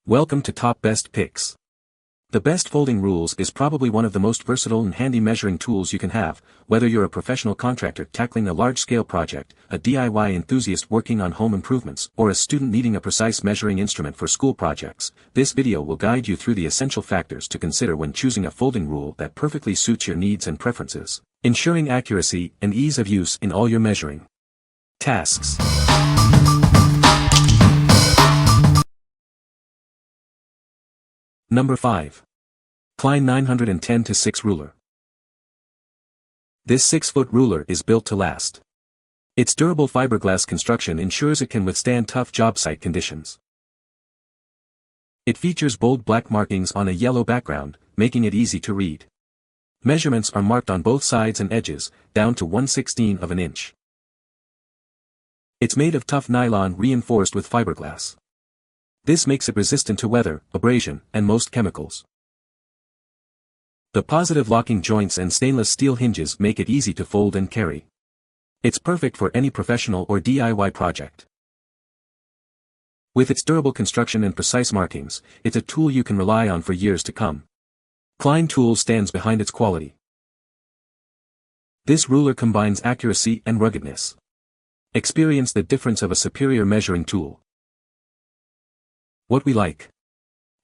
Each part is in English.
Welcome to Top Best Picks. The Best Folding Rules is probably one of the most versatile and handy measuring tools you can have, whether you're a professional contractor tackling a large-scale project, a DIY enthusiast working on home improvements, or a student needing a precise measuring instrument for school projects. This video will guide you through the essential factors to consider when choosing a folding rule that perfectly suits your needs and preferences, ensuring accuracy and ease of use in all your measuring tasks. Number 5. Klein 910-6 Ruler. This 6-foot ruler is built to last. Its durable fiberglass construction ensures it can withstand tough job site conditions. It features bold black markings on a yellow background, making it easy to read. Measurements are marked on both sides and edges, down to 1/16 of an inch. It's made of tough nylon reinforced with fiberglass. This makes it resistant to weather, abrasion, and most chemicals. The positive locking joints and stainless steel hinges make it easy to fold and carry. It's perfect for any professional or DIY project. With its durable construction and precise markings, it's a tool you can rely on for years to come. Klein Tools stands behind its quality. This ruler combines accuracy and ruggedness. Experience the difference of a superior measuring tool. What we like.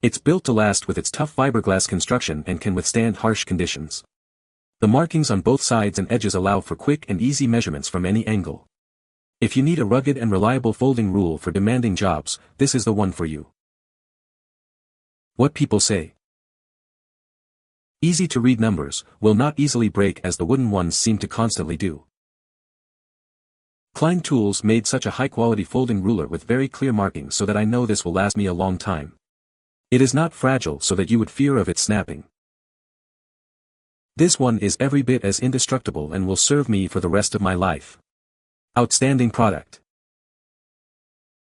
It's built to last with its tough fiberglass construction and can withstand harsh conditions. The markings on both sides and edges allow for quick and easy measurements from any angle. If you need a rugged and reliable folding rule for demanding jobs, this is the one for you. What people say. Easy to read numbers, will not easily break as the wooden ones seem to constantly do. Klein Tools made such a high-quality folding ruler with very clear markings so that I know this will last me a long time. It is not fragile so that you would fear of it snapping. This one is every bit as indestructible and will serve me for the rest of my life. Outstanding product.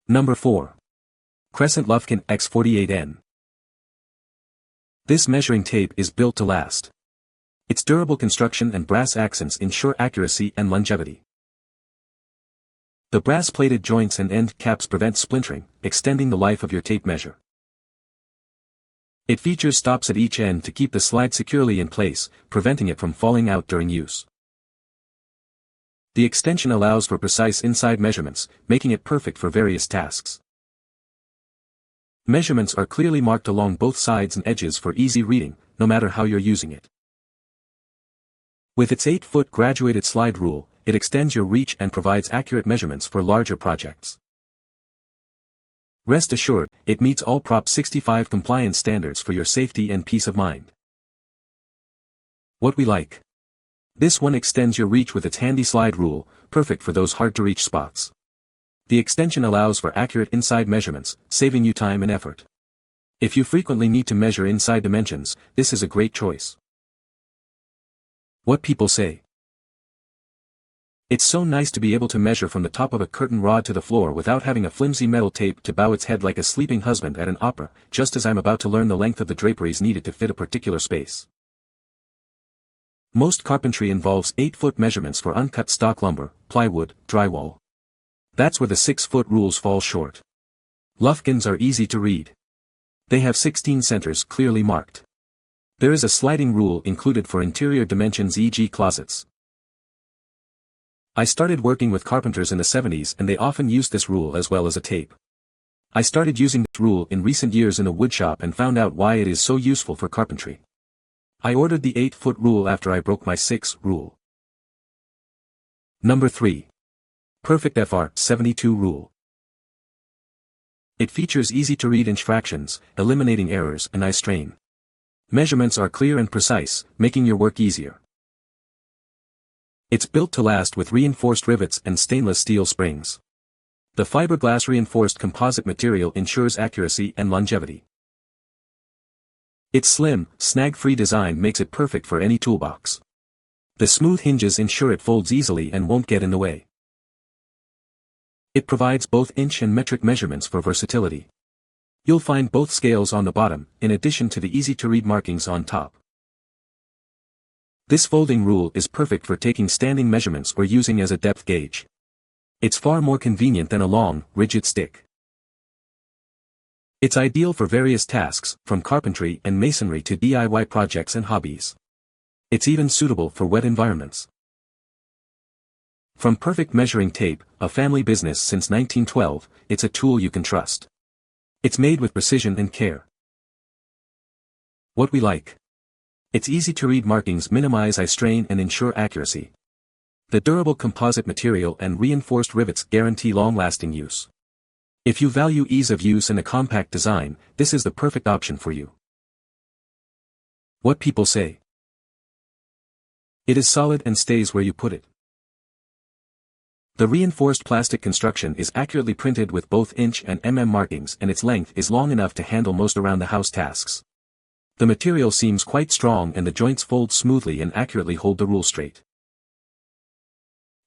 Number 4. Crescent Lufkin X48N. This measuring tape is built to last. Its durable construction and brass accents ensure accuracy and longevity. The brass-plated joints and end caps prevent splintering, extending the life of your tape measure. It features stops at each end to keep the slide securely in place, preventing it from falling out during use. The extension allows for precise inside measurements, making it perfect for various tasks. Measurements are clearly marked along both sides and edges for easy reading, no matter how you're using it. With its 8-foot graduated slide rule, it extends your reach and provides accurate measurements for larger projects. Rest assured, it meets all Prop 65 compliance standards for your safety and peace of mind. What we like. This one extends your reach with its handy slide rule, perfect for those hard-to-reach spots. The extension allows for accurate inside measurements, saving you time and effort. If you frequently need to measure inside dimensions, this is a great choice. What people say. It's so nice to be able to measure from the top of a curtain rod to the floor without having a flimsy metal tape to bow its head like a sleeping husband at an opera, just as I'm about to learn the length of the draperies needed to fit a particular space. Most carpentry involves 8-foot measurements for uncut stock lumber, plywood, drywall. That's where the 6-foot rules fall short. Lufkins are easy to read. They have 16 centers clearly marked. There is a sliding rule included for interior dimensions, e.g. closets. I started working with carpenters in the 70s and they often used this rule as well as a tape. I started using this rule in recent years in a woodshop and found out why it is so useful for carpentry. I ordered the 8-foot rule after I broke my 6 rule. Number 3. Perfect FR 72 Rule. It features easy-to-read inch fractions, eliminating errors and eye strain. Measurements are clear and precise, making your work easier. It's built to last with reinforced rivets and stainless steel springs. The fiberglass reinforced composite material ensures accuracy and longevity. Its slim, snag-free design makes it perfect for any toolbox. The smooth hinges ensure it folds easily and won't get in the way. It provides both inch and metric measurements for versatility. You'll find both scales on the bottom, in addition to the easy-to-read markings on top. This folding rule is perfect for taking standing measurements or using as a depth gauge. It's far more convenient than a long, rigid stick. It's ideal for various tasks, from carpentry and masonry to DIY projects and hobbies. It's even suitable for wet environments. From perfect measuring tape, a family business since 1912, it's a tool you can trust. It's made with precision and care. What we like. Its easy to read markings minimize eye strain and ensure accuracy. The durable composite material and reinforced rivets guarantee long-lasting use. If you value ease of use and a compact design, this is the perfect option for you. What people say. It is solid and stays where you put it. The reinforced plastic construction is accurately printed with both inch and markings, and its length is long enough to handle most around-the-house tasks. The material seems quite strong and the joints fold smoothly and accurately hold the rule straight.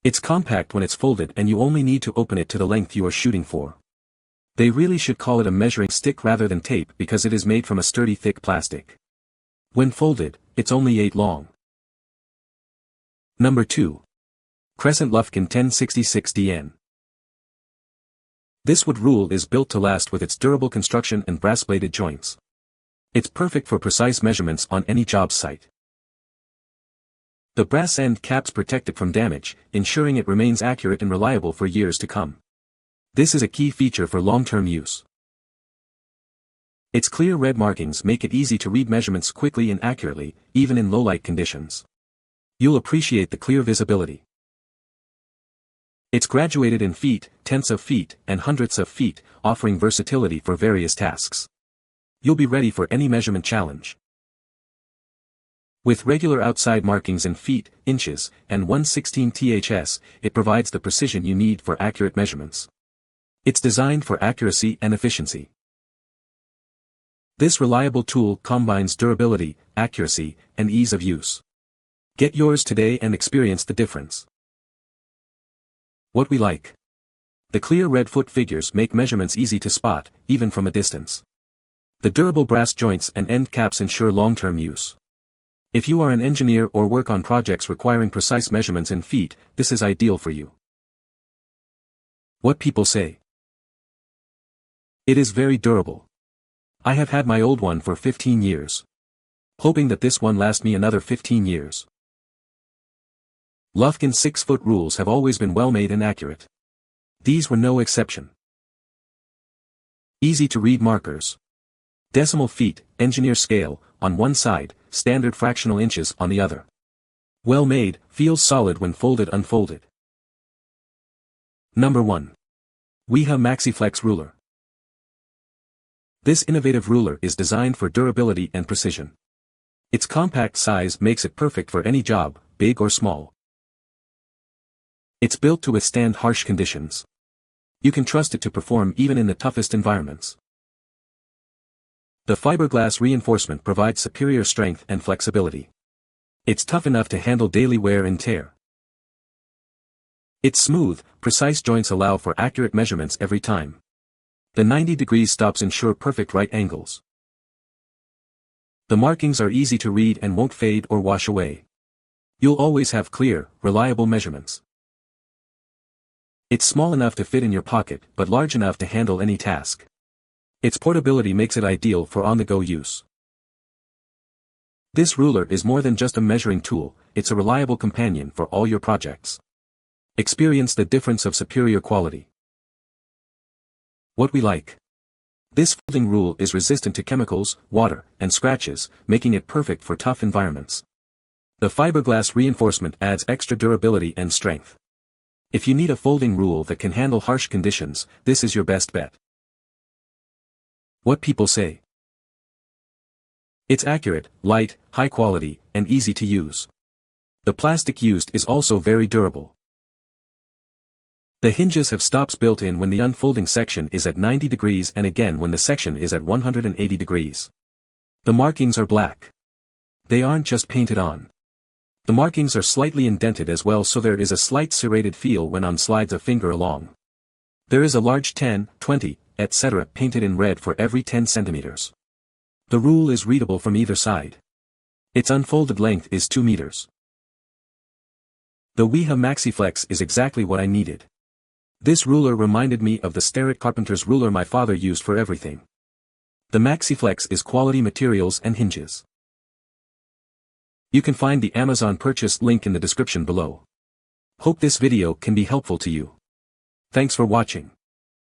It's compact when it's folded and you only need to open it to the length you are shooting for. They really should call it a measuring stick rather than tape because it is made from a sturdy thick plastic. When folded, it's only 8 long. Number 2. Crescent Lufkin 1066DN. This wood rule is built to last with its durable construction and brass-bladed joints. It's perfect for precise measurements on any job site. The brass end caps protect it from damage, ensuring it remains accurate and reliable for years to come. This is a key feature for long-term use. Its clear red markings make it easy to read measurements quickly and accurately, even in low-light conditions. You'll appreciate the clear visibility. It's graduated in feet, tenths of feet, and hundredths of feet, offering versatility for various tasks. You'll be ready for any measurement challenge. With regular outside markings in feet, inches, and 1/16 ths, it provides the precision you need for accurate measurements. It's designed for accuracy and efficiency. This reliable tool combines durability, accuracy, and ease of use. Get yours today and experience the difference. What we like. The clear red foot figures make measurements easy to spot, even from a distance. The durable brass joints and end caps ensure long-term use. If you are an engineer or work on projects requiring precise measurements in feet, this is ideal for you. What people say. It is very durable. I have had my old one for 15 years. Hoping that this one lasts me another 15 years. Lufkin's 6-foot rules have always been well made and accurate. These were no exception. Easy to read markers. Decimal feet, engineer scale, on one side, standard fractional inches on the other. Well made, feels solid when folded unfolded. Number 1. Wiha MaxiFlex Ruler. This innovative ruler is designed for durability and precision. Its compact size makes it perfect for any job, big or small. It's built to withstand harsh conditions. You can trust it to perform even in the toughest environments. The fiberglass reinforcement provides superior strength and flexibility. It's tough enough to handle daily wear and tear. Its smooth, precise joints allow for accurate measurements every time. The 90-degree stops ensure perfect right angles. The markings are easy to read and won't fade or wash away. You'll always have clear, reliable measurements. It's small enough to fit in your pocket, but large enough to handle any task. Its portability makes it ideal for on-the-go use. This ruler is more than just a measuring tool, it's a reliable companion for all your projects. Experience the difference of superior quality. What we like. This folding rule is resistant to chemicals, water, and scratches, making it perfect for tough environments. The fiberglass reinforcement adds extra durability and strength. If you need a folding rule that can handle harsh conditions, this is your best bet. What people say. It's accurate, light, high quality, and easy to use. The plastic used is also very durable. The hinges have stops built in when the unfolding section is at 90 degrees and again when the section is at 180 degrees. The markings are black. They aren't just painted on. The markings are slightly indented as well, so there is a slight serrated feel when on slides a finger along. There is a large 10, 20, etc. painted in red for every 10 centimeters. The rule is readable from either side. Its unfolded length is 2 meters. The Wiha MaxiFlex is exactly what I needed. This ruler reminded me of the Starrett carpenter's ruler my father used for everything. The MaxiFlex is quality materials and hinges. You can find the Amazon purchase link in the description below. Hope this video can be helpful to you. Thanks for watching.